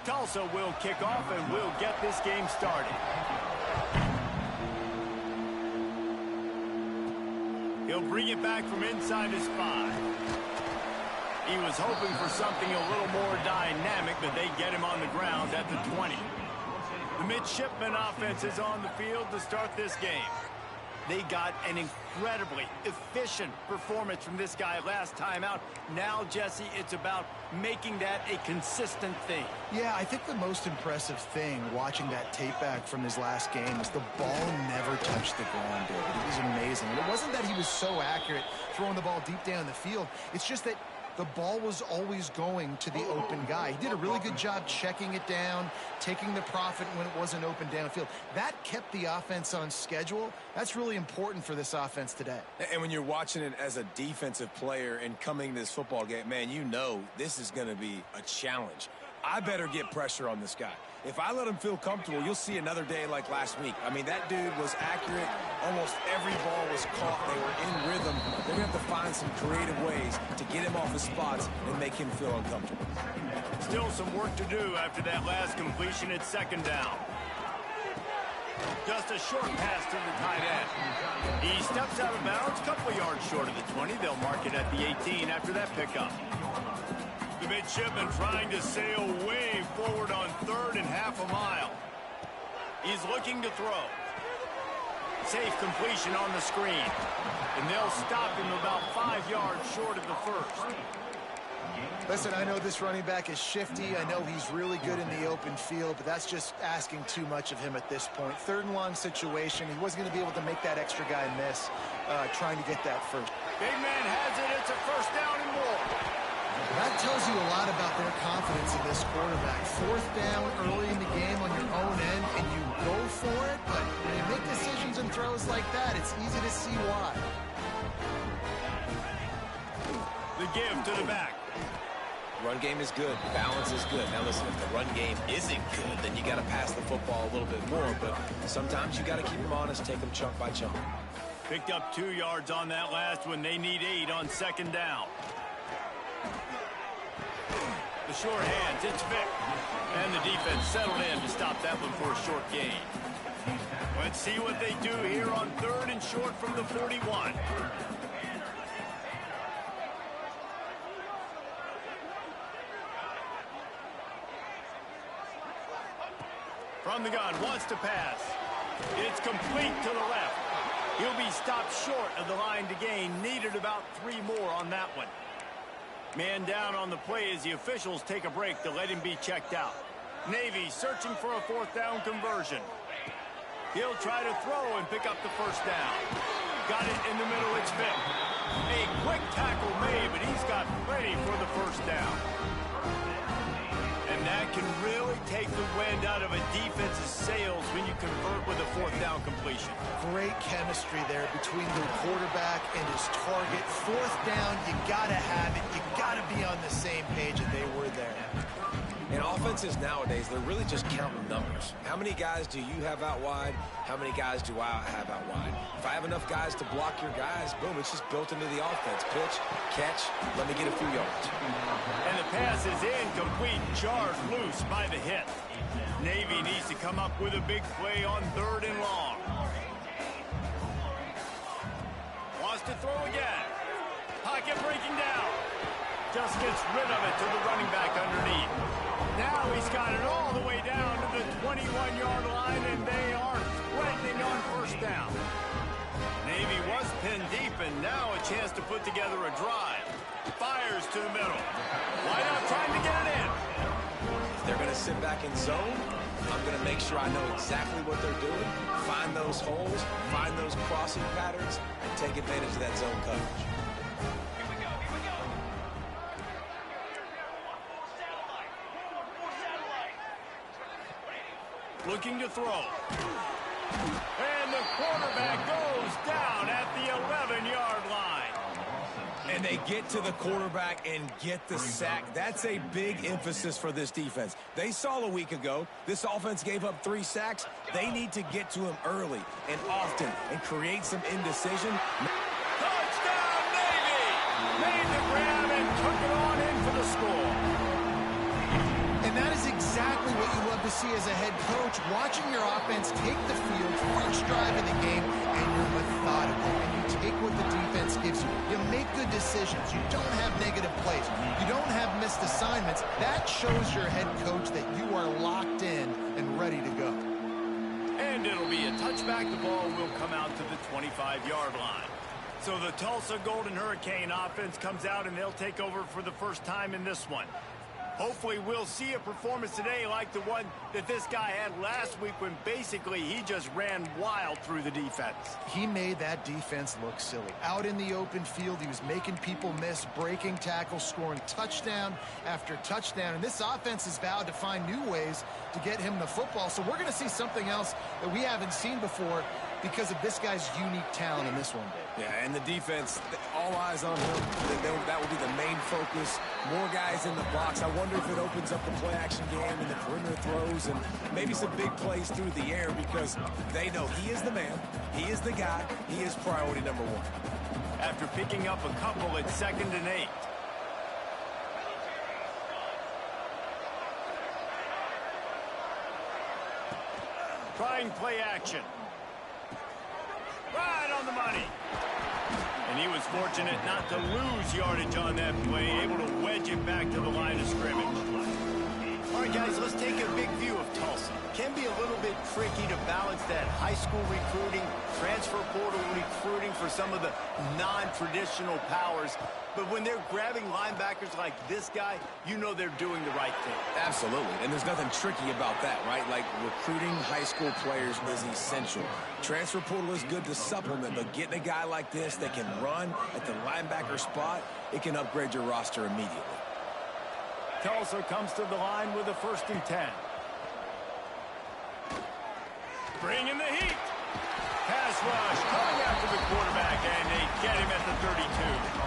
Tulsa will kick off and will get this game started. He'll bring it back from inside his 5. He was hoping for something a little more dynamic, but they get him on the ground at the 20. The midshipman offense is on the field to start this game. They got an incredibly efficient performance from this guy last time out. Now, Jesse, it's about making that a consistent thing. Yeah, I think the most impressive thing watching that tape back from his last game is the ball never touched the ground, David. It was amazing. And it wasn't that he was so accurate throwing the ball deep down the field. It's just that the ball was always going to the open guy. He did a really good job checking it down, taking the profit when it wasn't open downfield. That kept the offense on schedule. That's really important for this offense today. And when you're watching it as a defensive player and coming to this football game, man, you know this is going to be a challenge. I better get pressure on this guy. If I let him feel comfortable, you'll see another day like last week. I mean, that dude was accurate. Almost every ball was caught. They were in rhythm. They're going to have to find some creative ways to get him off his spots and make him feel uncomfortable. Still some work to do after that last completion at second down. Just a short pass to the tight end. He steps out of bounds, a couple yards short of the 20. They'll mark it at the 18 after that pickup. The midshipman trying to sail way forward on third and half a mile. He's looking to throw. Safe completion on the screen. And they'll stop him about 5 yards short of the first. Listen, I know this running back is shifty. I know he's really good in the open field, but that's just asking too much of him at this point. Third and long situation. He wasn't going to be able to make that extra guy miss trying to get that first. Big man has it. It's a first down and more. That tells you a lot about their confidence in this quarterback. Fourth down early in the game on your own end, and you go for it, but when you make decisions and throws like that, it's easy to see why. The give to the back. Run game is good. Balance is good. Now, listen, if the run game isn't good, then you got to pass the football a little bit more, but sometimes you got to keep them honest, take them chunk by chunk. Picked up 2 yards on that last one. They need 8 on second down. The short hands, it's Vic. And the defense settled in to stop that one for a short gain. Let's see what they do here on third and short from the 41. From the gun, wants to pass. It's complete to the left. He'll be stopped short of the line to gain. Needed about 3 more on that one. Man down on the play as the officials take a break to let him be checked out. Navy searching for a fourth down conversion. He'll try to throw and pick up the first down. Got it in the middle, it's Vic. A quick tackle made, but he's got plenty for the first down. And that can really take the wind out of a defense's sails when you convert with a fourth down completion. Great chemistry there between the quarterback and his target. Fourth down, you gotta have it. You gotta be on the same page, and they were there. And offenses nowadays, they're really just counting numbers. How many guys do you have out wide? How many guys do I have out wide? If I have enough guys to block your guys, boom, it's just built into the offense. Pitch, catch, let me get a few yards. And the pass is incomplete, jarred loose by the hit. Navy needs to come up with a big play on third and long. Wants to throw again. Pocket breaking down. Just gets rid of it to the running back underneath. Now he's got it all the way down to the 21-yard line, and they are threatening on first down. Navy was pinned deep, and now a chance to put together a drive. Fires to the middle. Why not trying to get it in? If they're going to sit back in zone, I'm going to make sure I know exactly what they're doing, find those holes, find those crossing patterns, and take advantage of that zone coverage. Looking to throw. And the quarterback goes down at the 11-yard line. And they get to the quarterback and get the sack. That's a big emphasis for this defense. They saw a week ago, this offense gave up 3 sacks. They need to get to him early and often and create some indecision. Touchdown, Navy! Made the grab and took it on in for the score. And that is exactly to see as a head coach, watching your offense take the field, first drive of the game, and you're methodical, and you take what the defense gives you. You make good decisions. You don't have negative plays. You don't have missed assignments. That shows your head coach that you are locked in and ready to go. And it'll be a touchback. The ball will come out to the 25-yard line. So the Tulsa Golden Hurricane offense comes out, and they'll take over for the first time in this one. Hopefully we'll see a performance today like the one that this guy had last week when basically he just ran wild through the defense. He made that defense look silly. Out in the open field, he was making people miss, breaking tackles, scoring touchdown after touchdown. And this offense has vowed to find new ways to get him the football. So we're going to see something else that we haven't seen before because of this guy's unique talent in this one. Yeah, and the defense, all eyes on him. That will be the main focus. More guys in the box. I wonder if it opens up the play-action game and the perimeter throws and maybe some big plays through the air because they know he is the man, he is the guy, he is priority number one. After picking up a couple at 2nd and 8. Trying play action. Right on the money. And he was fortunate not to lose yardage on that play, able to wedge it back to the line of scrimmage. All right, guys, let's take a big view of Tulsa. Can be a little bit tricky to balance that high school recruiting, transfer portal recruiting for some of the non-traditional powers. But when they're grabbing linebackers like this guy, you know they're doing the right thing. Absolutely, and there's nothing tricky about that, right? Like, recruiting high school players is essential. Transfer portal is good to supplement, but getting a guy like this that can run at the linebacker spot, it can upgrade your roster immediately. Tulsa comes to the line with a 1st and 10. Bring in the heat. Pass rush, going after the quarterback, and they get him at the 32.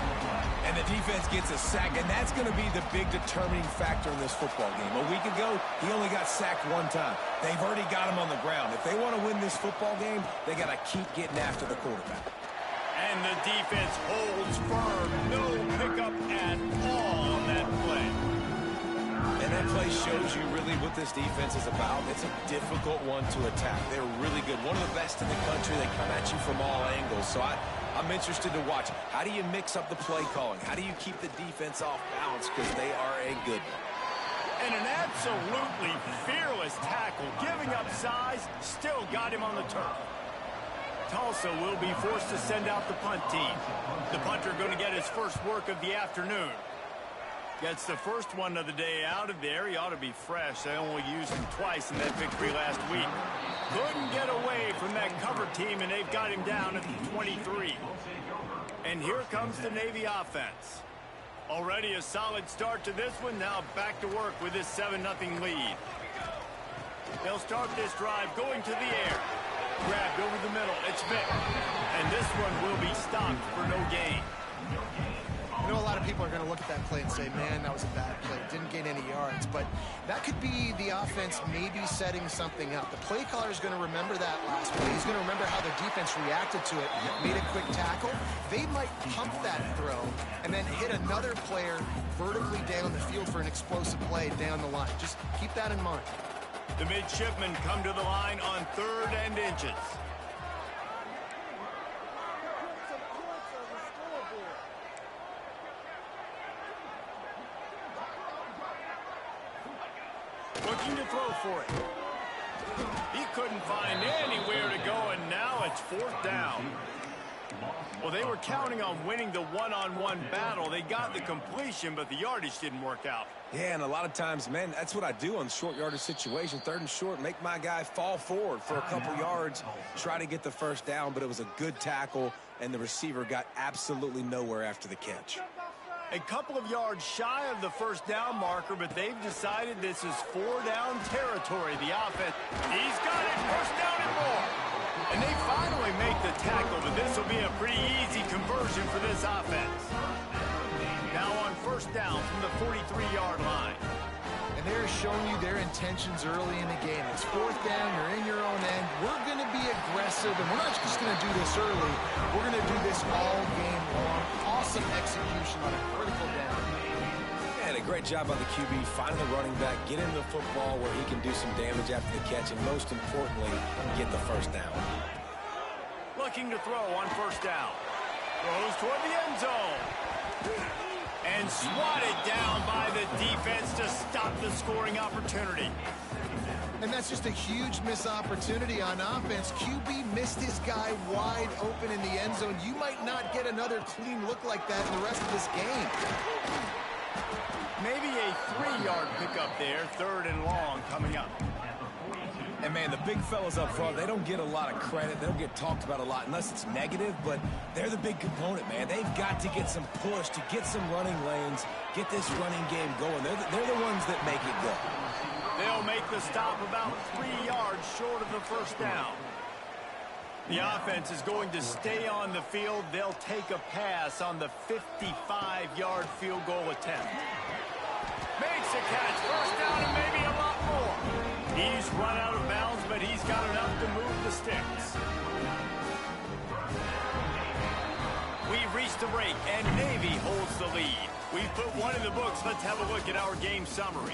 And the defense gets a sack, and that's going to be the big determining factor in this football game. A week ago, he only got sacked 1 time. They've already got him on the ground. If they want to win this football game, they got to keep getting after the quarterback. And the defense holds firm. No pickup at all on that play. And that play shows you really what this defense is about. It's a difficult one to attack. They're really good. One of the best in the country. They come at you from all angles. So I'm interested to watch. How do you mix up the play calling? How do you keep the defense off balance? Because they are a good one. And an absolutely fearless tackle. Giving up size, still got him on the turf. Tulsa will be forced to send out the punt team. The punter going to get his first work of the afternoon. Gets the first one of the day out of there. He ought to be fresh. They only used him twice in that victory last week. Couldn't get away from that cover team, and they've got him down at the 23. And here comes the Navy offense. Already a solid start to this one. Now back to work with this 7-0 lead. They'll start this drive going to the air. Grabbed over the middle. It's Vick. And this one will be stopped for no gain. I know a lot of people are going to look at that play and say, man, that was a bad play. Didn't gain any yards. But that could be the offense maybe setting something up. The play caller is going to remember that last play. He's going to remember how the defense reacted to it, made a quick tackle. They might pump that throw and then hit another player vertically down the field for an explosive play down the line. Just keep that in mind. The midshipmen come to the line on 3rd and inches. Looking to throw for it. He couldn't find anywhere to go, and now it's 4th down. Well, they were counting on winning the one-on-one battle. They got the completion, but the yardage didn't work out. Yeah, and a lot of times, man, that's what I do on short yardage situation. 3rd and short, make my guy fall forward for a couple yards, try to get the first down, but it was a good tackle, and the receiver got absolutely nowhere after the catch. A couple of yards shy of the 1st down marker, but they've decided this is 4-down territory. The offense, he's got it, 1st down and more. And they finally make the tackle, but this will be a pretty easy conversion for this offense. Now on 1st down from the 43-yard line. And they're showing you their intentions early in the game. It's 4th down, you're in your own end. We're going to be aggressive, and we're not just going to do this early. We're going to do this all game long. Awesome execution on a critical down. And a great job by the QB, finding the running back, get him the football where he can do some damage after the catch, and most importantly, get the first down. Looking to throw on first down. Throws toward the end zone. And swatted down by the defense to stop the scoring opportunity. And that's just a huge missed opportunity on offense. QB missed his guy wide open in the end zone. You might not get another clean look like that in the rest of this game. Maybe a 3-yard pickup there, 3rd and long coming up. And, man, the big fellas up front, they don't get a lot of credit. They don't get talked about a lot unless it's negative, but they're the big component, man. They've got to get some push to get some running lanes, get this running game going. They're the ones that make it go. They'll make the stop about 3 yards short of the first down. The offense is going to stay on the field. They'll take a pass on the 55-yard field goal attempt. Makes a catch, first down, and maybe a lot more. He's run out of bounds, but he's got enough to move the sticks. We've reached the break, and Navy holds the lead. We've put one in the books. Let's have a look at our game summary.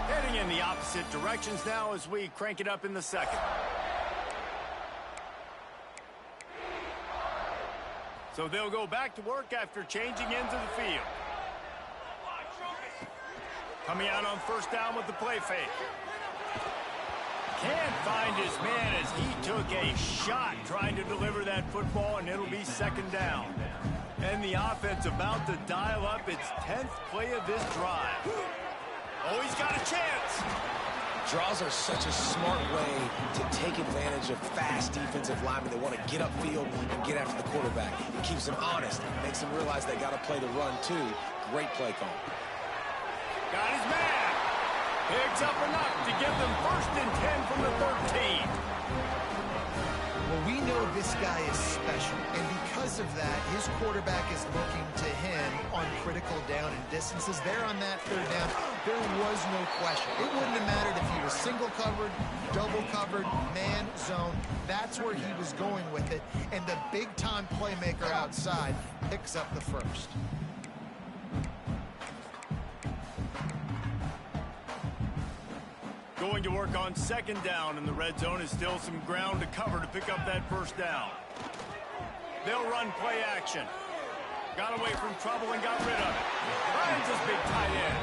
Heading in the opposite directions now as we crank it up in the second. So they'll go back to work after changing into the field. Coming out on first down with the play fake. Can't find his man as he took a shot trying to deliver that football, and it'll be second down. And the offense about to dial up its 10th play of this drive. Oh, he's got a chance. Draws are such a smart way to take advantage of fast defensive linemen that want to get upfield and get after the quarterback. It keeps them honest, makes them realize they got to play the run too. Great play call. Got his man. Picks up enough to give them 1st and 10 from the 13. Well, we know this guy is special, and because of that, his quarterback is looking to him on critical down and distances. There on that 3rd down, there was no question. It wouldn't have mattered if he was single covered, double covered, man, zone. That's where he was going with it, and the big-time playmaker outside picks up the first. Going to work on second down in the red zone is still some ground to cover to pick up that first down. They'll run play action. Got away from trouble and got rid of it. Finds his big tight end.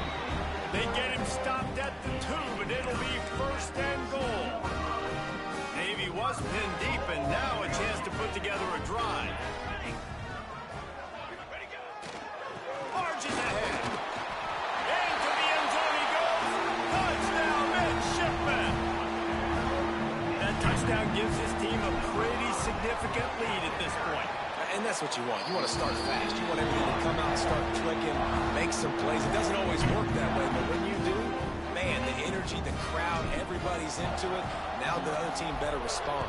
They get him stopped at the 2, but it'll be 1st and goal. Navy was pinned deep, and now a chance to put together a drive. Marches ahead. Into the end zone he goes. Touchdown, midshipman. That touchdown gives his team a pretty significant lead at this point. And that's what you want. You want to start fast. You want everything to come out and start clicking, make some plays. It doesn't always work that way, but when you do, man, the energy, the crowd, everybody's into it. Now the other team better respond.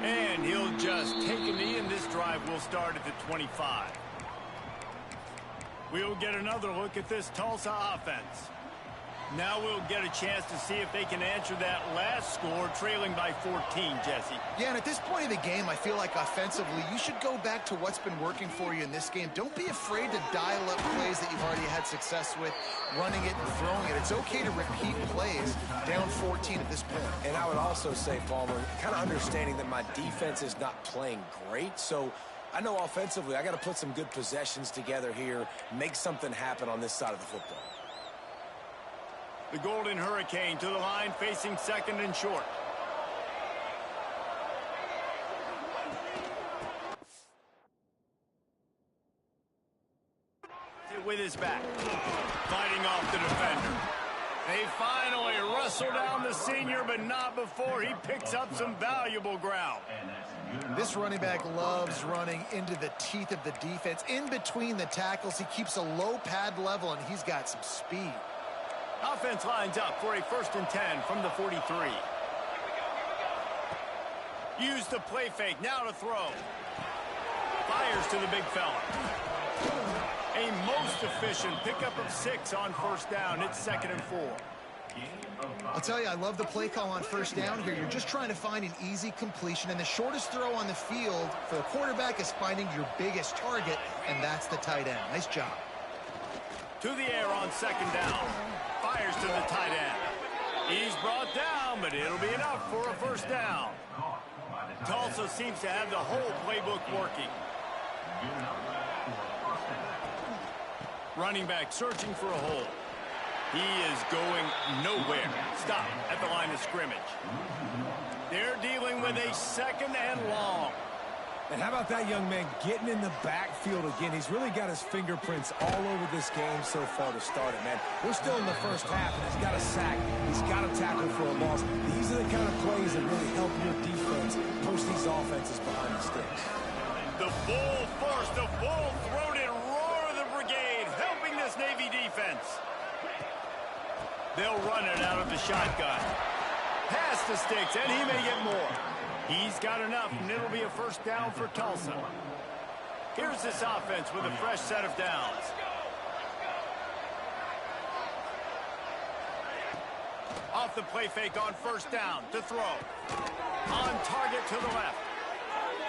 And he'll just take a knee, and this drive will start at the 25. We'll get another look at this Tulsa offense. Now we'll get a chance to see if they can answer that last score, trailing by 14, Jesse. Yeah, and at this point of the game, I feel like offensively, you should go back to what's been working for you in this game. Don't be afraid to dial up plays that you've already had success with, running it and throwing it. It's okay to repeat plays down 14 at this point. And I would also say, Palmer, kind of understanding that my defense is not playing great, so I know offensively I got to put some good possessions together here, make something happen on this side of the football. The Golden Hurricane to the line, facing second and short. With his back, fighting off the defender. They finally wrestle down the senior, but not before he picks up some valuable ground. This running back loves running into the teeth of the defense. In between the tackles, he keeps a low pad level, and he's got some speed. Offense lines up for a 1st and 10 from the 43. Use the play fake, now to throw. Fires to the big fella. A most efficient pickup of 6 on first down. It's 2nd and 4. I'll tell you, I love the play call on first down here. You're just trying to find an easy completion, and the shortest throw on the field for the quarterback is finding your biggest target, and that's the tight end. Nice job. To the air on 2nd down. Fires to the tight end. He's brought down, but it'll be enough for a first down. Tulsa seems to have the whole playbook working. Running back searching for a hole. He is going nowhere. Stop at the line of scrimmage. They're dealing with a 2nd and long. And how about that young man getting in the backfield again? He's really got his fingerprints all over this game so far to start it, man. We're still in the first half, and he's got a sack. He's got a tackle for a loss. These are the kind of plays that really help your defense push these offenses behind the sticks. The full force, the full-throated roar of the brigade, helping this Navy defense. They'll run it out of the shotgun. Pass the sticks, and he may get more. He's got enough, and it'll be a first down for Tulsa. Here's this offense with a fresh set of downs. Off the play fake on first down to throw. On target to the left.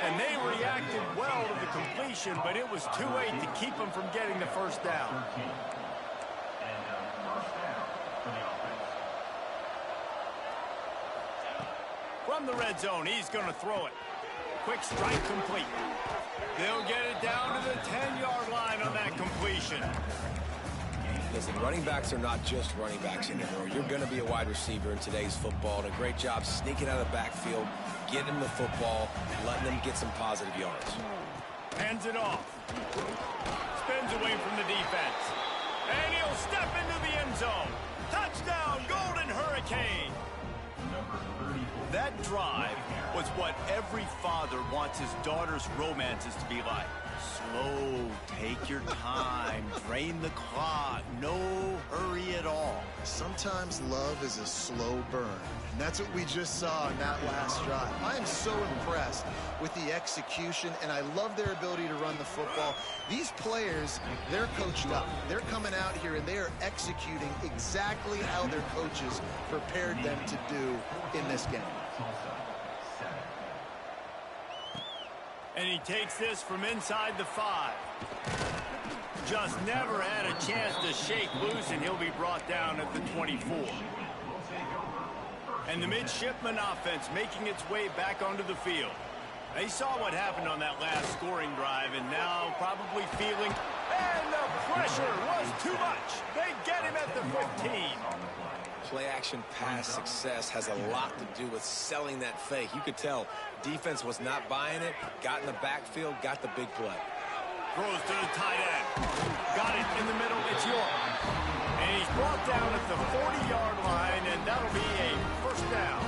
And they reacted well to the completion, but it was too late to keep them from getting the first down. From the red zone, he's going to throw it. Quick strike complete. They'll get it down to the 10-yard line on that completion. Listen, running backs are not just running backs anymore. You're going to be a wide receiver in today's football. And a great job sneaking out of the backfield, getting them the football, letting them get some positive yards. Hands it off. Spins away from the defense. And he'll step into the end zone. Touchdown, Golden Hurricane. That drive was what every father wants his daughter's romances to be like. Slow, take your time, drain the clock, no hurry at all. Sometimes love is a slow burn, and that's what we just saw in that last drive. I am so impressed with the execution, and I love their ability to run the football. These players, they're coached up. They're coming out here, and they are executing exactly how their coaches prepared them to do in this game. And he takes this from inside the 5. Just never had a chance to shake loose, and he'll be brought down at the 24. And the midshipman offense making its way back onto the field. They saw what happened on that last scoring drive, and now probably feeling, and the pressure was too much. They get him at the 15. Play-action pass success has a lot to do with selling that fake. You could tell defense was not buying it, got in the backfield, got the big play. Throws to the tight end. Got it in the middle. It's York. And he's brought down at the 40-yard line, and that'll be a first down.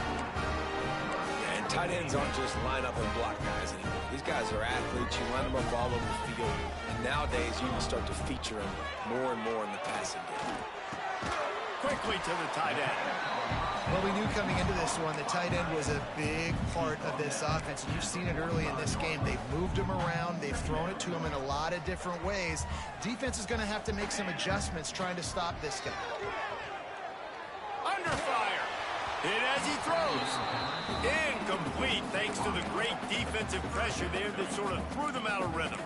And tight ends aren't just line up and block guys anymore. These guys are athletes. You line them up all over the field. And nowadays, you can start to feature them more and more in the passing game. Quickly to the tight end. Well, we knew coming into this one the tight end was a big part of this offense. And you've seen it early in this game. They've moved him around. They've thrown it to him in a lot of different ways. Defense is going to have to make some adjustments trying to stop this guy. Under fire. Hit as he throws. Incomplete thanks to the great defensive pressure there that sort of threw them out of rhythm.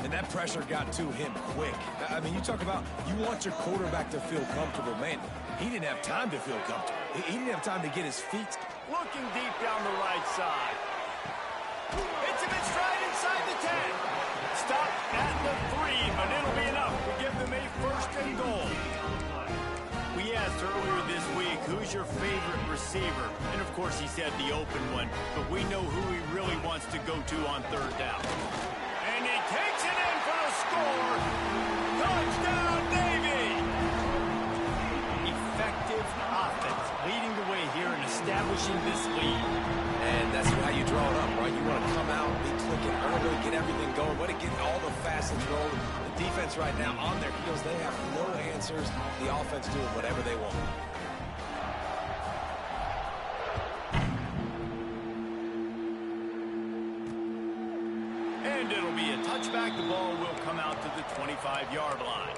And that pressure got to him quick. I mean, you talk about you want your quarterback to feel comfortable. Man, he didn't have time to feel comfortable. He didn't have time to get his feet. Looking deep down the right side. Hits him in stride inside the 10. Stop at the 3, but it'll be enough to give them a first and goal. We asked earlier this week, who's your favorite receiver? And of course he said the open one, but we know who he really wants to go to on third down. And he takes it in for the score. Touchdown, Navy! Effective offense, leading the way here and establishing this lead. And that's how you draw it up, right? You want to come out, be clicking early, get everything going, want to get all the facets rolling. The defense right now on their heels, they have no answers. The offense doing whatever they want. And it'll be a touchback. The ball will come out to the 25-yard line.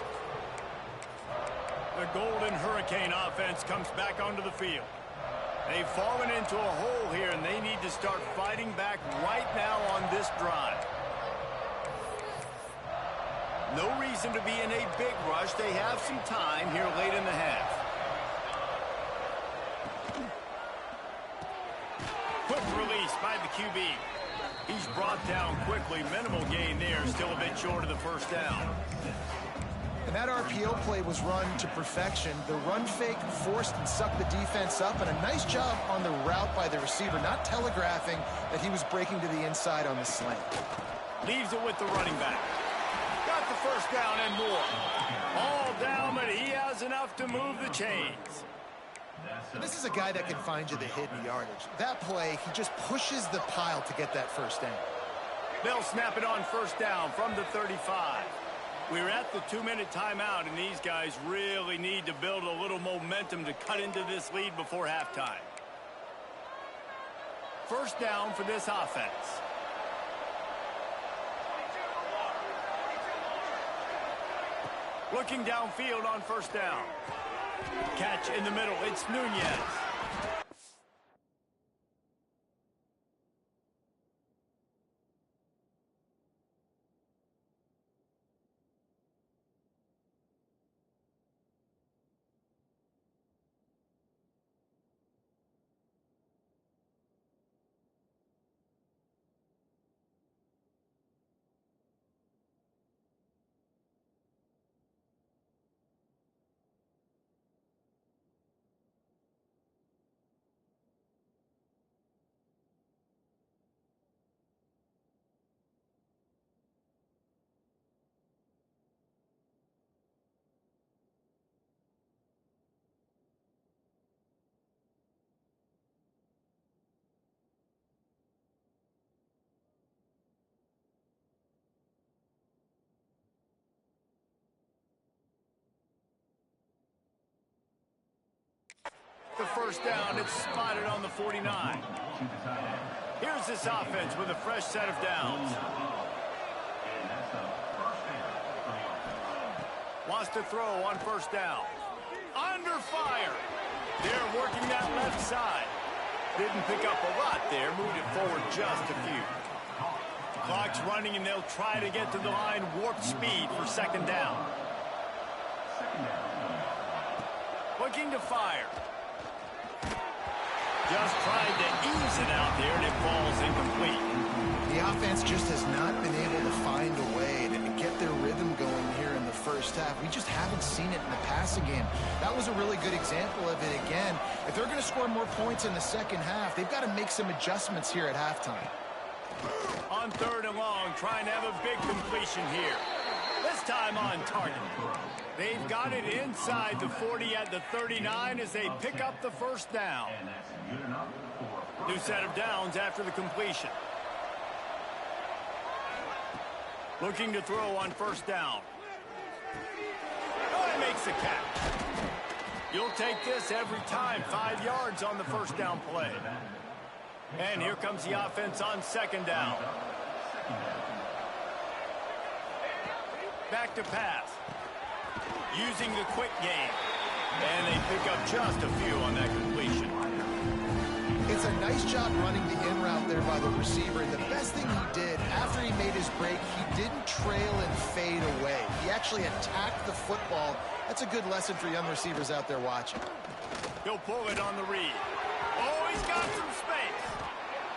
The Golden Hurricane offense comes back onto the field. They've fallen into a hole here, and they need to start fighting back right now on this drive. No reason to be in a big rush. They have some time here late in the half. Quick release by the QB. He's brought down quickly. Minimal gain there. Still a bit short of the first down. And that RPO play was run to perfection. The run fake forced and sucked the defense up, and a nice job on the route by the receiver, not telegraphing that he was breaking to the inside on the slant. Leaves it with the running back. Got the first down and more. All down, but he has enough to move the chains. And this is a guy that can find you the hidden yardage. That play, he just pushes the pile to get that first down. They'll snap it on first down from the 35. We're at the 2-minute timeout, and these guys really need to build a little momentum to cut into this lead before halftime. First down for this offense. Looking downfield on first down. Catch in the middle. It's Nunez. The first down, it's spotted on the 49. Here's this offense with a fresh set of downs. Wants to throw on first down. Under fire. They're working that left side. Didn't pick up a lot there, moved it forward just a few. Clock's running, and they'll try to get to the line warp speed for second down. Looking to fire. Just tried to ease it out there, and it falls incomplete. The offense just has not been able to find a way to get their rhythm going here in the first half. We just haven't seen it in the passing game. That was a really good example of it again. If they're going to score more points in the second half, they've got to make some adjustments here at halftime. On third and long, trying to have a big completion here. This time on target. They've got it inside the 40 at the 39 as they pick up the first down. New set of downs after the completion. Looking to throw on first down. Oh, he makes the catch. You'll take this every time. 5 yards on the first down play. And here comes the offense on second down. Back to pass. Using the quick game. And they pick up just a few on that completion. It's a nice job running the in route there by the receiver. And the best thing he did after he made his break, he didn't trail and fade away. He actually attacked the football. That's a good lesson for young receivers out there watching. He'll pull it on the read. Oh, he's got some space.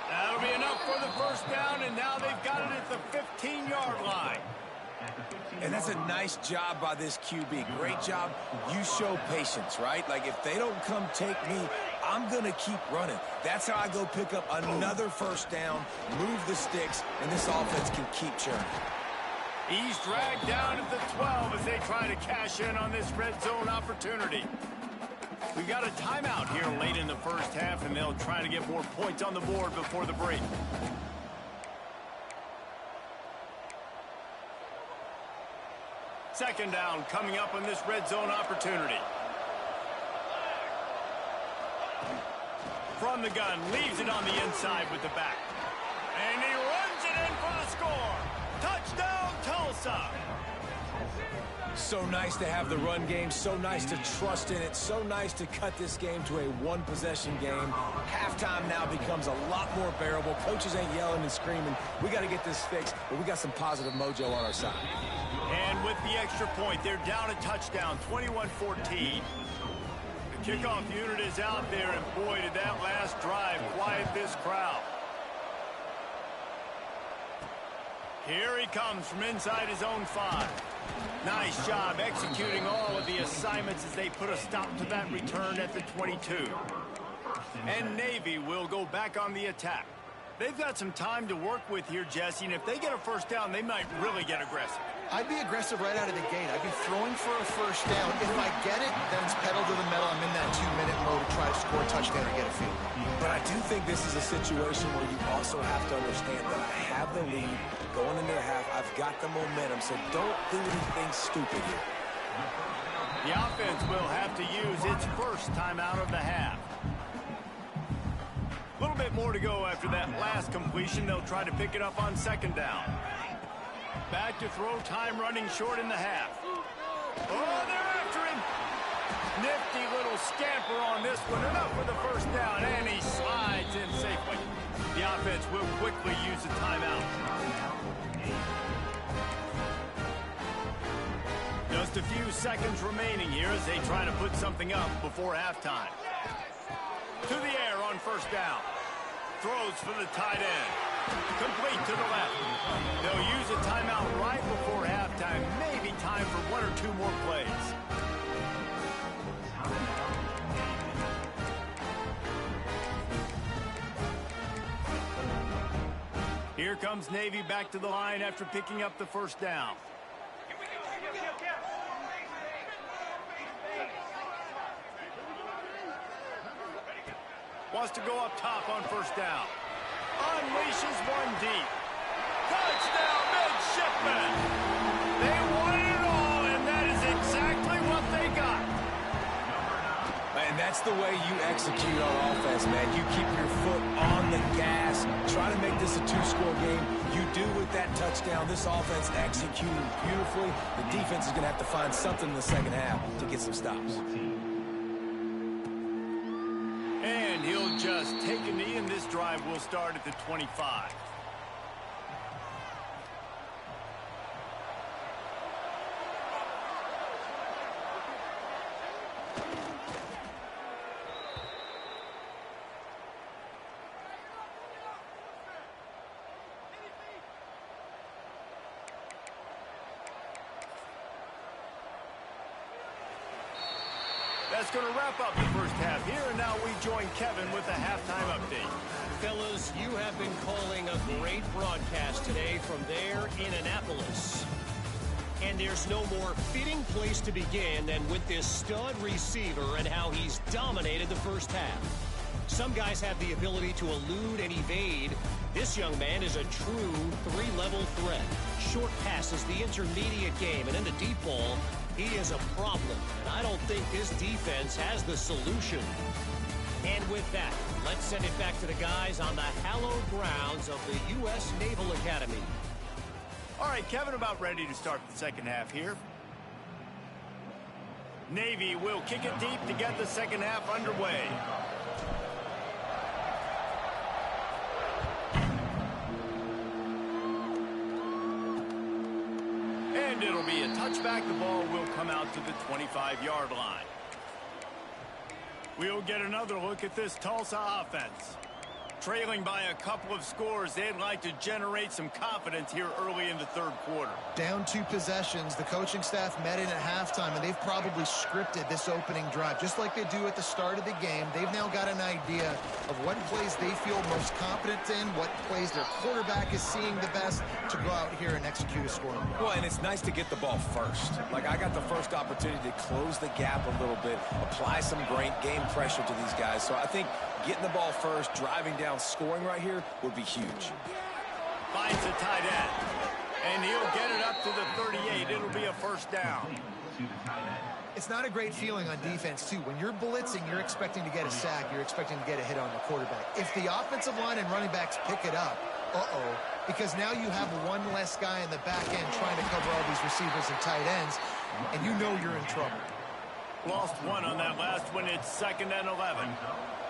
That'll be enough for the first down, and now they've got it at the 15-yard line. And that's a nice job by this QB. Great job. You show patience, right? Like, if they don't come take me, I'm going to keep running. That's how I go pick up another first down, move the sticks, and this offense can keep churning. He's dragged down at the 12 as they try to cash in on this red zone opportunity. We got a timeout here late in the first half, and they'll try to get more points on the board before the break. Second down coming up on this red zone opportunity. From the gun, leaves it on the inside with the back. And he runs it in for the score. Touchdown, Tulsa. So nice to have the run game, so nice to trust in it, so nice to cut this game to a one-possession game. Halftime now becomes a lot more bearable. Coaches ain't yelling and screaming. We got to get this fixed, but we got some positive mojo on our side. And with the extra point, they're down a touchdown, 21-14. The kickoff unit is out there, and boy, did that last drive quiet this crowd. Here he comes from inside his own 5. Nice job executing all of the assignments as they put a stop to that return at the 22. And Navy will go back on the attack. They've got some time to work with here, Jesse, and if they get a first down, they might really get aggressive. I'd be aggressive right out of the gate. I'd be throwing for a first down. If I get it, then it's pedal to the metal. I'm in that 2-minute mode to try to score a touchdown or get a field. But I do think this is a situation where you also have to understand that I have the lead going into the half. I've got the momentum, so don't do anything stupid here. The offense will have to use its first timeout of the half. A little bit more to go after that last completion. They'll try to pick it up on second down. Back to throw, time running short in the half. Oh, they're after him. Nifty little scamper on this one. Enough for the first down, and he slides in safely. The offense will quickly use a timeout. Just a few seconds remaining here as they try to put something up before halftime. To the air on first down. Throws for the tight end. Complete to the left. They'll use a timeout right before halftime. Maybe time for 1 or 2 more plays. Here comes Navy back to the line after picking up the first down. Wants to go up top on first down. Unleashes one deep. Touchdown, midshipmen! They wanted it all, and that is exactly what they got. And that's the way you execute on offense, man. You keep your foot on the gas. Try to make this a 2-score game. You do with that touchdown. This offense executed beautifully. The defense is going to have to find something in the second half to get some stops. And he'll just take a knee, and this drive will start at the 25. That's going to wrap up the first half here, and now we join Kevin with a halftime update. Fellas, you have been calling a great broadcast today from there in Annapolis. And there's no more fitting place to begin than with this stud receiver and how he's dominated the first half. Some guys have the ability to elude and evade. This young man is a true 3-level threat. Short passes, the intermediate game, and in the deep ball, he is a problem, and I don't think this defense has the solution. And with that, let's send it back to the guys on the hallowed grounds of the U.S. Naval Academy. All right, Kevin, about ready to start the second half here. Navy will kick it deep to get the second half underway. And it'll be a touchback. The ball will come out to the 25-yard line. We'll get another look at this Tulsa offense. Trailing by a couple of scores, they'd like to generate some confidence here early in the third quarter. Down 2 possessions, the coaching staff met in at halftime, and they've probably scripted this opening drive. Just like they do at the start of the game, they've now got an idea of what plays they feel most confident in, what plays their quarterback is seeing the best to go out here and execute a score. Well, and it's nice to get the ball first. Like, I got the first opportunity to close the gap a little bit, apply some great game pressure to these guys. So I think getting the ball first, driving down, scoring right here would be huge. Finds a tight end, and he'll get it up to the 38. It'll be a first down. It's not a great feeling on defense, too. When you're blitzing, you're expecting to get a sack. You're expecting to get a hit on the quarterback. If the offensive line and running backs pick it up, because now you have one less guy in the back end trying to cover all these receivers and tight ends, and you know you're in trouble. Lost one on that last one. It's 2nd and 11.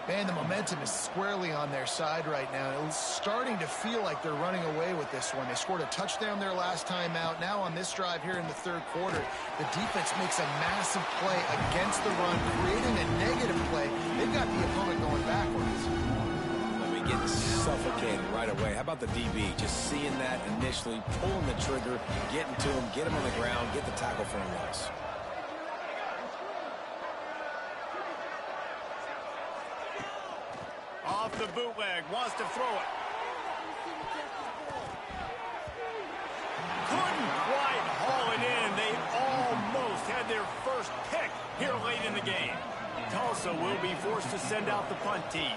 Man, the momentum is squarely on their side right now. It's starting to feel like they're running away with this one. They scored a touchdown their last time out. Now on this drive here in the 3rd quarter, the defense makes a massive play against the run, creating a negative play. They've got the opponent going backwards. Getting suffocated right away. How about the DB? Just seeing that initially, pulling the trigger, getting to him, get him on the ground, get the tackle for a loss. Off the bootleg, wants to throw it. Couldn't quite haul it in. They almost had their first pick here late in the game. Tulsa will be forced to send out the punt team.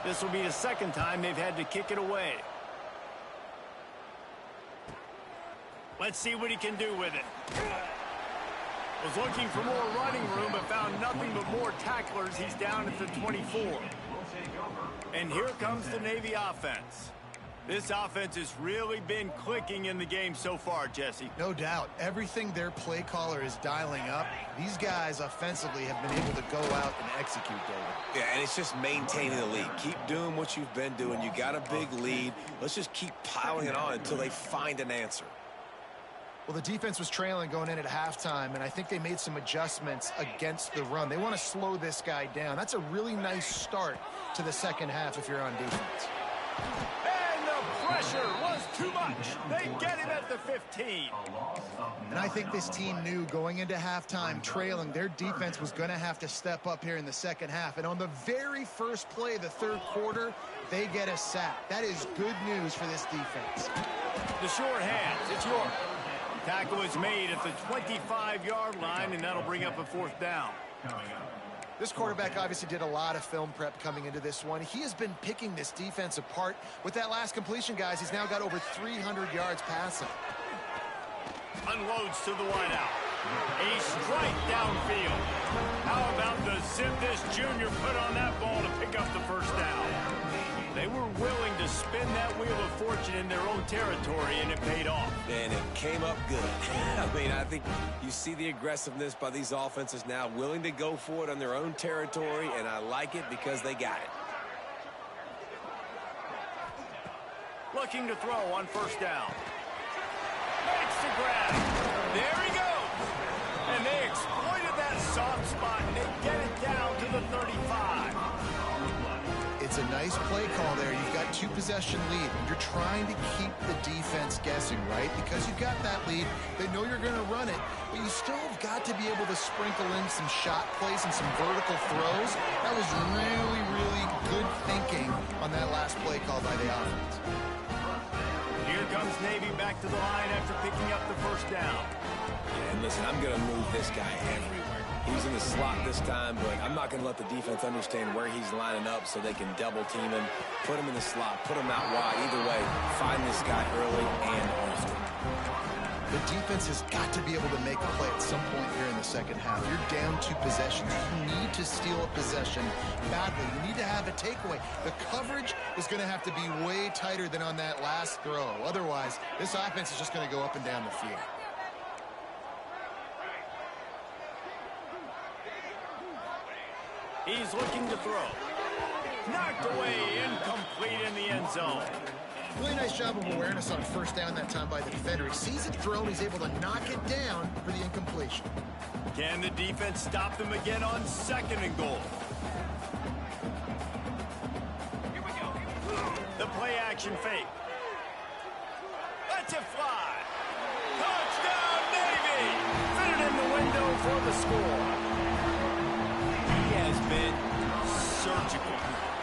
This will be the 2nd time they've had to kick it away. Let's see what he can do with it. Was looking for more running room, but found nothing but more tacklers. He's down at the 24. And here comes the Navy offense. This offense has really been clicking in the game so far, Jesse. No doubt. Everything their play caller is dialing up, these guys offensively have been able to go out and execute, David. Yeah, and it's just maintaining the lead. Keep doing what you've been doing. You got a big lead. Let's just keep piling it on until they find an answer. Well, the defense was trailing going in at halftime, and I think they made some adjustments against the run. They want to slow this guy down. That's a really nice start to the 2nd half if you're on defense. And the pressure was too much. They get him at the 15. And I think this team knew going into halftime trailing, their defense was going to have to step up here in the 2nd half. And on the very first play of the 3rd quarter, they get a sack. That is good news for this defense. The short hands, it's York. Tackle is made at the 25-yard line, and that'll bring up a 4th down. This quarterback obviously did a lot of film prep coming into this one. He has been picking this defense apart. With that last completion, guys, he's now got over 300 yards passing. Unloads to the wideout. A strike downfield. How about the zip this junior put on that ball to pick up the 1st down? They were willing to spin that wheel of fortune in their own territory, and it paid off. And it came up good. I mean, I think you see the aggressiveness by these offenses now, willing to go for it on their own territory, and I like it because they got it. Looking to throw on 1st down. Makes the grab. There he goes. And they exploited that soft spot, and they get it down to the 35. It's a nice play call there. You've got 2-possession lead. You're trying to keep the defense guessing, right? Because you've got that lead. They know you're going to run it, but you still have got to be able to sprinkle in some shot plays and some vertical throws. That was really, really good thinking on that last play call by the offense. Here comes Navy back to the line after picking up the 1st down. Yeah, and listen, I'm going to move this guy everywhere. He's in the slot this time, but I'm not going to let the defense understand where he's lining up so they can double team him, put him in the slot, put him out wide. Either way, find this guy early and often. The defense has got to be able to make a play at some point here in the 2nd half. You're down 2 possessions. You need to steal a possession badly. You need to have a takeaway. The coverage is going to have to be way tighter than on that last throw. Otherwise, this offense is just going to go up and down the field. He's looking to throw. Knocked away, incomplete in the end zone. Really nice job of awareness on 1st down that time by the defender. He sees it thrown, he's able to knock it down for the incompletion. Can the defense stop them again on 2nd and goal? The play action fake. Lets it fly. Touchdown, Navy! Fitted in the window for the score. He has been surgical.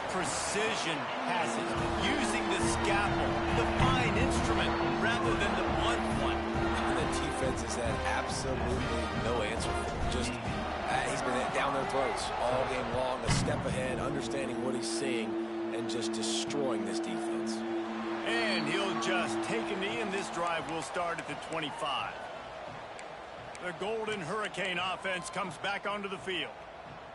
Precision passes, using the scalpel, the fine instrument, rather than the blunt one. And the defense has had absolutely no answer for him. Just, he's been down their throats all game long, a step ahead, understanding what he's seeing, and just destroying this defense. And he'll just take a knee, and this drive will start at the 25. The Golden Hurricane offense comes back onto the field.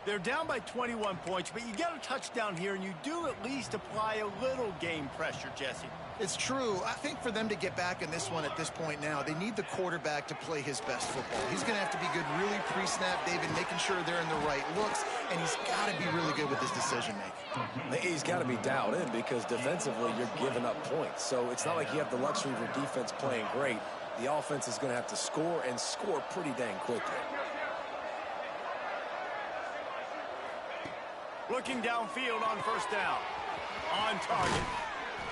They're down by 21 points, but you get a touchdown here, and you do at least apply a little game pressure, Jesse. It's true. I think for them to get back in this one at this point now, they need the quarterback to play his best football. He's going to have to be good really pre-snap, David, making sure they're in the right looks, and he's got to be really good with his decision-making. He's got to be dialed in because defensively you're giving up points. So it's not like you have the luxury of your defense playing great. The offense is going to have to score and score pretty dang quickly. Looking downfield on first down. On target.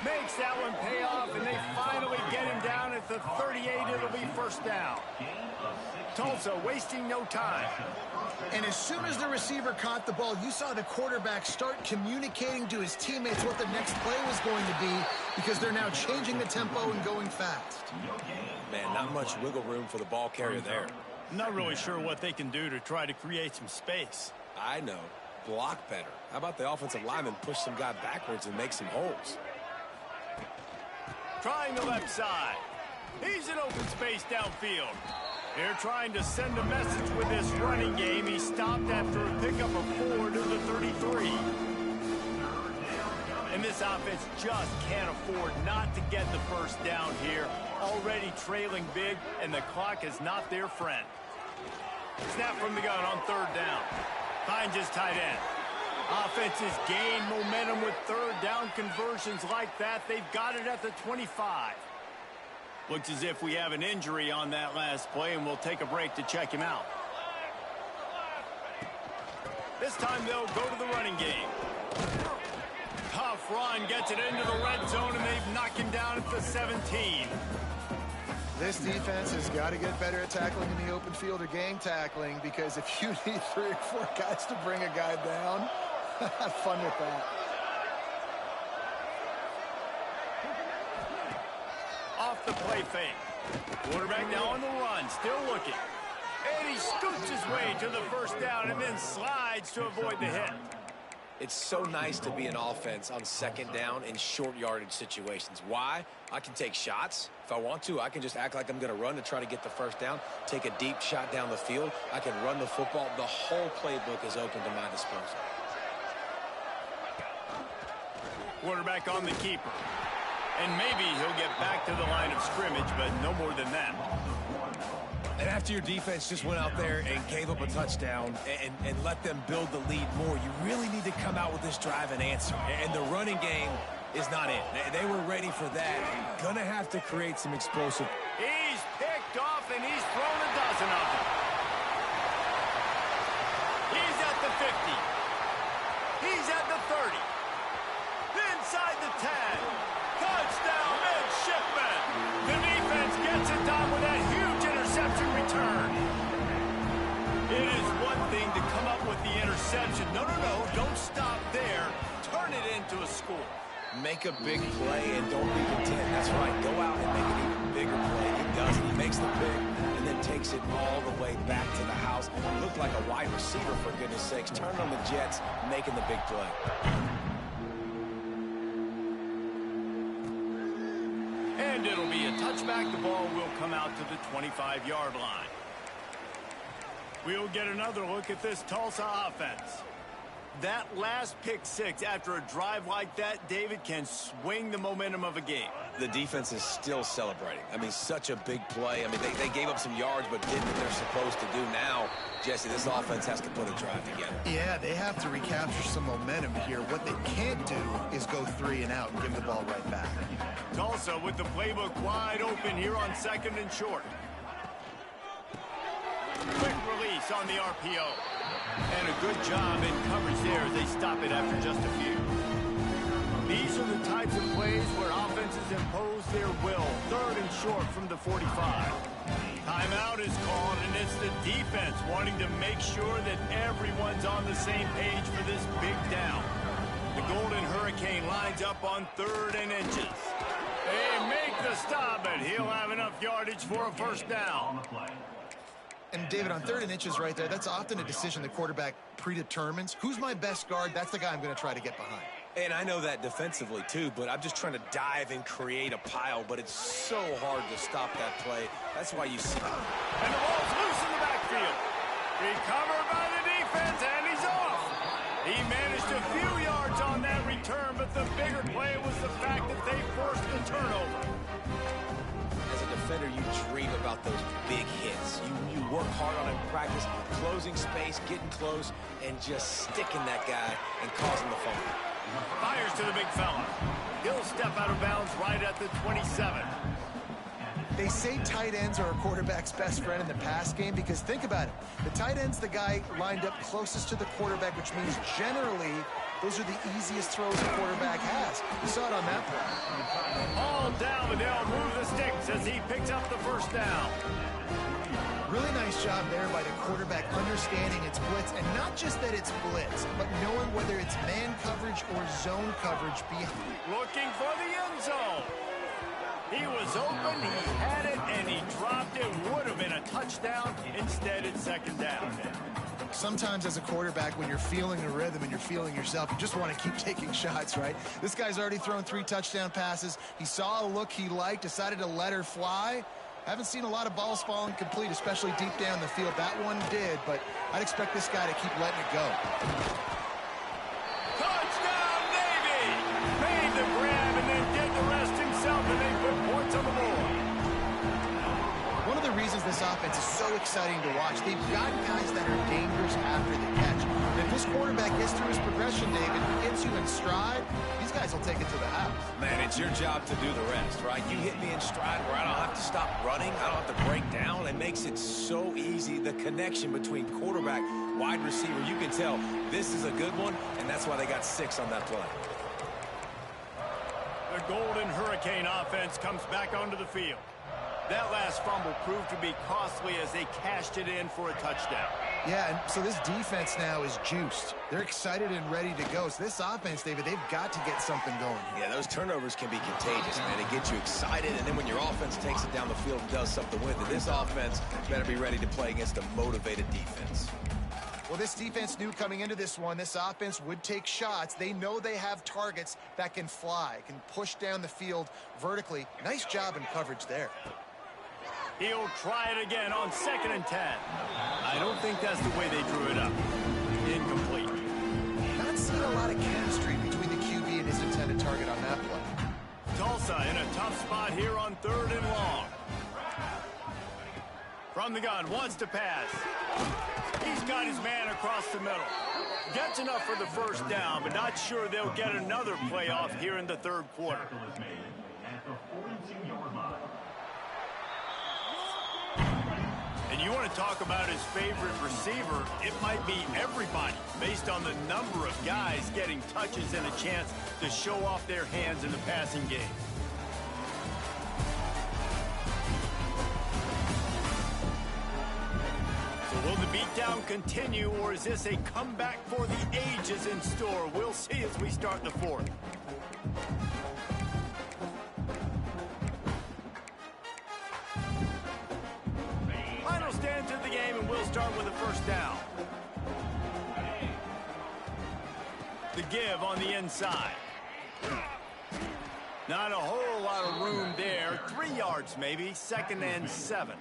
Makes that one pay off, and they finally get him down at the 38. It'll be first down. Tulsa wasting no time. And as soon as the receiver caught the ball, you saw the quarterback start communicating to his teammates what the next play was going to be because they're now changing the tempo and going fast. Man, not much wiggle room for the ball carrier there. Not really sure what they can do to try to create some space. I know. Block better. How about the offensive lineman push some guy backwards and make some holes? Trying the left side. He's in open space downfield. They're trying to send a message with this running game. He stopped after a pickup of 4 to the 33. And this offense just can't afford not to get the first down here. Already trailing big, and the clock is not their friend. Snap from the gun on third down. Finds his tight end. Offenses gain momentum with third down conversions like that. They've got it at the 25. Looks as if we have an injury on that last play, and we'll take a break to check him out. This time they'll go to the running game. Tough run gets it into the red zone, and they've knocked him down at the 17. This defense has got to get better at tackling in the open field or game tackling, because if you need 3 or 4 guys to bring a guy down, have fun with that. Off the play fake. Quarterback now on the run, still looking. And he scoots his way to the first down and then slides to avoid the hit. It's so nice to be an offense on second down in short yardage situations. Why? I can take shots. If I want to, I can just act like I'm going to run to try to get the first down, take a deep shot down the field. I can run the football. The whole playbook is open to my disposal. Quarterback on the keeper. And maybe he'll get back to the line of scrimmage, but no more than that. And after your defense just went out there and gave up a touchdown and let them build the lead more, you really need to come out with this drive and answer. And the running game is not in. They were ready for that. Gonna have to create some explosive. He's picked off, and he's thrown a dozen of them. He's at the 50. He's at the 30. Inside the 10. Touchdown, midshipman. The defense gets it done with that huge interception return. It is one thing to come up with the interception. No, don't stop there. Turn it into a score. Make a big play and don't be content. That's right. Go out and make an even bigger play. He does it. He makes the pick and then takes it all the way back to the house. Looked like a wide receiver, for goodness sakes. Turned on the Jets, making the big play. And it'll be a touchback. The ball will come out to the 25-yard line. We'll get another look at this Tulsa offense. That last pick six after a drive like that, David, can swing the momentum of a game. The defense is still celebrating. I mean, such a big play. I mean, they gave up some yards but did what they're supposed to do. Now, Jesse, this offense has to put a drive together. Yeah, they have to recapture some momentum here. What they can't do is go 3 and out and give the ball right back. Tulsa with the playbook wide open here on second and short. Quick release on the RPO. And a good job in coverage there as they stop it after just a few. These are the types of plays where offenses impose their will. Third and short from the 45. Timeout is called, and it's the defense wanting to make sure that everyone's on the same page for this big down. The Golden Hurricane lines up on 3rd and inches. They make the stop, but he'll have enough yardage for a first down. And, David, on 3rd and inches right there, that's often a decision the quarterback predetermines. Who's my best guard? That's the guy I'm going to try to get behind. And I know that defensively, too, but I'm just trying to dive and create a pile, but it's so hard to stop that play. That's why you see it. And the ball's loose in the backfield. Recovered by the defense, and he's off. He managed a few yards on that return, but the bigger play was the fact that they forced the turnover. As a defender, you dream about those big hits. You work hard on it in practice, closing space, getting close, and just sticking that guy and causing the fumble. Fires to the big fella. He'll step out of bounds right at the 27. They say tight ends are a quarterback's best friend in the pass game because think about it. The tight end's the guy lined up closest to the quarterback, which means generally those are the easiest throws a quarterback has. You saw it on that play. All down, but they'll move the sticks as he picks up the first down. Really nice job there by the quarterback understanding it's blitz, and not just that it's blitz, but knowing whether it's man coverage or zone coverage behind. Looking for the end zone. He was open, he had it, and he dropped it. Would have been a touchdown. Instead, it's second down. Sometimes as a quarterback, when you're feeling a rhythm and you're feeling yourself, you just want to keep taking shots, right? This guy's already thrown 3 touchdown passes. He saw a look he liked, decided to let her fly. Haven't seen a lot of balls falling complete, especially deep down the field. That one did, but I'd expect this guy to keep letting it go. Touchdown, Navy! Made the grab and then did the rest himself, and they put points on the board. One of the reasons this offense is so exciting to watch, they've got guys that are dangerous after the catch. And if this quarterback gets through his progression, David, he gets you in stride, these guys will take it to the house. Man, it's your job to do the rest, right? You hit me in stride where I don't have to stop running. I don't have to break down. It makes it so easy. The connection between quarterback, wide receiver, you can tell this is a good one, and that's why they got 6 on that play. The Golden Hurricane offense comes back onto the field. That last fumble proved to be costly as they cashed it in for a touchdown. Yeah, and so this defense now is juiced. They're excited and ready to go. So this offense, David, they've got to get something going. Yeah, those turnovers can be contagious, man. It gets you excited, and then when your offense takes it down the field and does something with it, this offense better be ready to play against a motivated defense. Well, this defense knew coming into this one, this offense would take shots. They know they have targets that can fly, can push down the field vertically. Nice job in coverage there. He'll try it again on 2nd and 10. I don't think that's the way they drew it up. Incomplete. Not seeing a lot of chemistry between the QB and his intended target on that play. Tulsa in a tough spot here on 3rd and long. From the gun, wants to pass. He's got his man across the middle. Gets enough for the first down, but not sure they'll get another playoff here in the 3rd quarter. And you want to talk about his favorite receiver, it might be everybody, based on the number of guys getting touches and a chance to show off their hands in the passing game. So will the beatdown continue, or is this a comeback for the ages in store? We'll see as we start the 4th. Stands in the game, and we'll start with a first down. The give on the inside. Not a whole lot of room there. 3 yards maybe. 2nd and 7.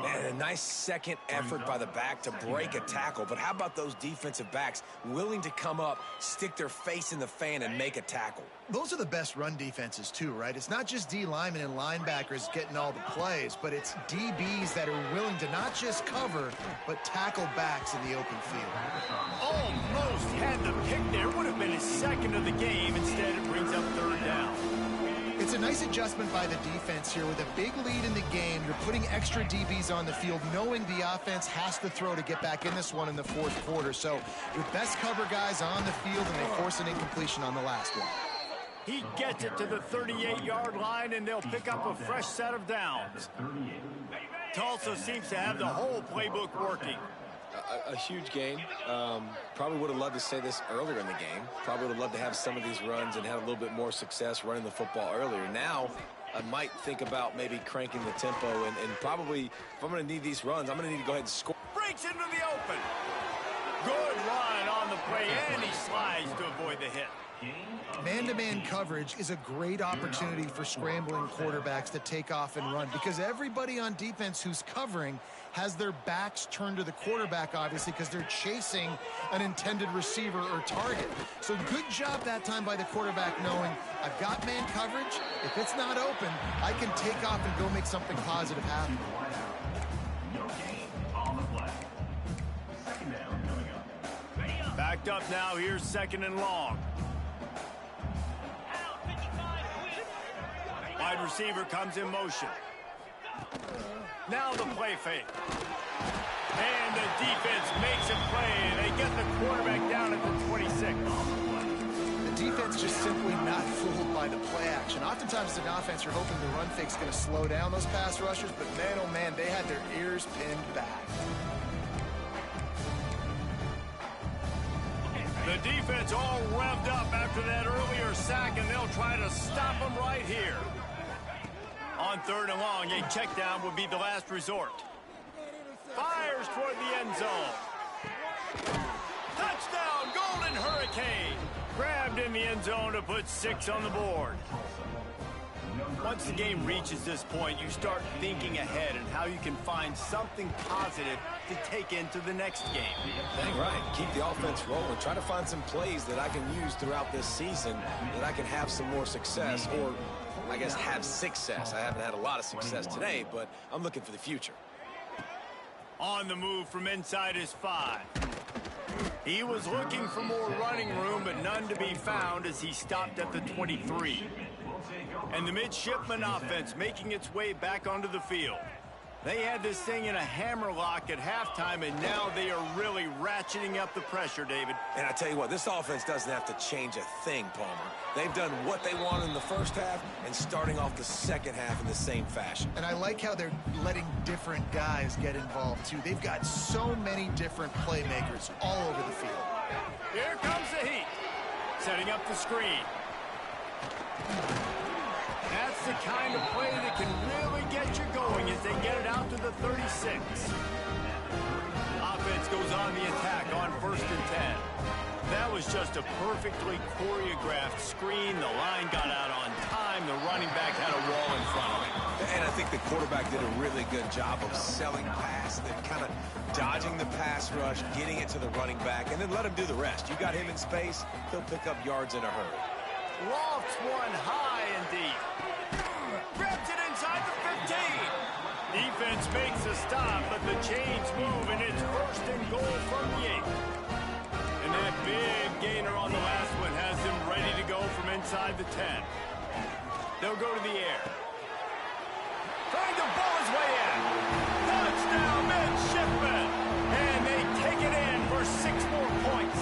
Man, a nice second effort by the back to break a tackle. But how about those defensive backs willing to come up, stick their face in the fan, and make a tackle? Those are the best run defenses too, right? It's not just D linemen and linebackers getting all the plays, but it's DBs that are willing to not just cover, but tackle backs in the open field. Almost had the pick there. Would have been his 2nd of the game. Instead, it brings up 3rd down. It's a nice adjustment by the defense here. With a big lead in the game, you're putting extra DBs on the field, knowing the offense has to throw to get back in this one in the 4th quarter. So your best cover guys on the field, and they force an incompletion on the last one. He gets it to the 38-yard line, and they'll pick up a fresh set of downs. Tulsa seems to have the whole playbook working. A huge game. Probably would have loved to say this earlier in the game. Probably would have loved to have some of these runs and have a little bit more success running the football earlier. Now, I might think about maybe cranking the tempo and probably, if I'm going to need these runs, I'm going to need to go ahead and score. Breaks into the open. Good run on the play, and he slides to avoid the hit. Man-to-man coverage is a great opportunity for scrambling quarterbacks to take off and run because everybody on defense who's covering has their backs turned to the quarterback, obviously, because they're chasing an intended receiver or target. So good job that time by the quarterback knowing I've got man coverage. If it's not open, I can take off and go make something positive happen. Backed up now. Here's 2nd and long. Wide receiver comes in motion. Now the play fake. And the defense makes a play, and they get the quarterback down at the 26. The defense just simply not fooled by the play action. Oftentimes as an offense, you're hoping the run fake's going to slow down those pass rushers, but man, oh man, they had their ears pinned back. The defense all revved up after that earlier sack, and they'll try to stop them right here. On 3rd and long, a check down would be the last resort. Fires toward the end zone. Touchdown, Golden Hurricane. Grabbed in the end zone to put 6 on the board. Once the game reaches this point, you start thinking ahead and how you can find something positive to take into the next game. Dang right. Keep the offense rolling. Try to find some plays that I can use throughout this season that I can have some more success, or I guess have success. I haven't had a lot of success today, but I'm looking for the future. On the move from inside his 5. He was looking for more running room, but none to be found as he stopped at the 23. And the midshipman offense making its way back onto the field. They had this thing in a hammerlock at halftime, and now they are really ratcheting up the pressure, David. And I tell you what, this offense doesn't have to change a thing, Palmer. They've done what they wanted in the first half and starting off the second half in the same fashion. And I like how they're letting different guys get involved, too. They've got so many different playmakers all over the field. Here comes the heat. Setting up the screen. That's the kind of play that can really get you going as they get it out to the 36. Offense goes on the attack on 1st and 10. That was just a perfectly choreographed screen. The line got out on time. The running back had a wall in front of him. And I think the quarterback did a really good job of selling pass, then kind of dodging the pass rush, getting it to the running back, and then let him do the rest. You got him in space, he'll pick up yards in a hurry. Lofts one high and deep. Grabs it inside the 15. Defense makes a stop, but the chains move, and it's 1st and goal from the 8. And that big gainer on the last one has them ready to go from inside the 10. They'll go to the air. Trying to bowl his way in. Touchdown, midshipman. And they take it in for 6 more points.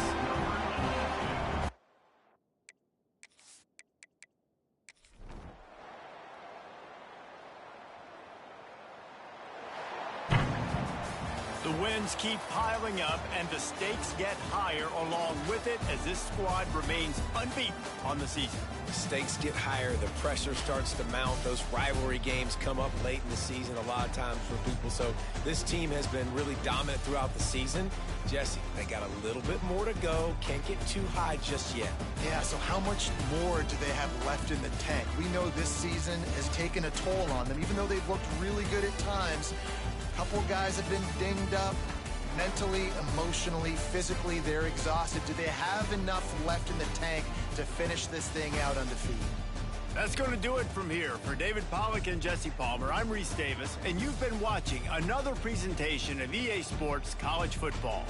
The wins keep piling up, and the stakes get higher along with it as this squad remains unbeaten on the season. The stakes get higher, the pressure starts to mount. Those rivalry games come up late in the season a lot of times for people. So this team has been really dominant throughout the season. Jesse, they got a little bit more to go. Can't get too high just yet. Yeah, so how much more do they have left in the tank? We know this season has taken a toll on them, even though they've looked really good at times. A couple guys have been dinged up. Mentally, emotionally, physically, they're exhausted. Do they have enough left in the tank to finish this thing out undefeated? That's going to do it from here. For David Pollack and Jesse Palmer, I'm Reese Davis, and you've been watching another presentation of EA Sports College Football.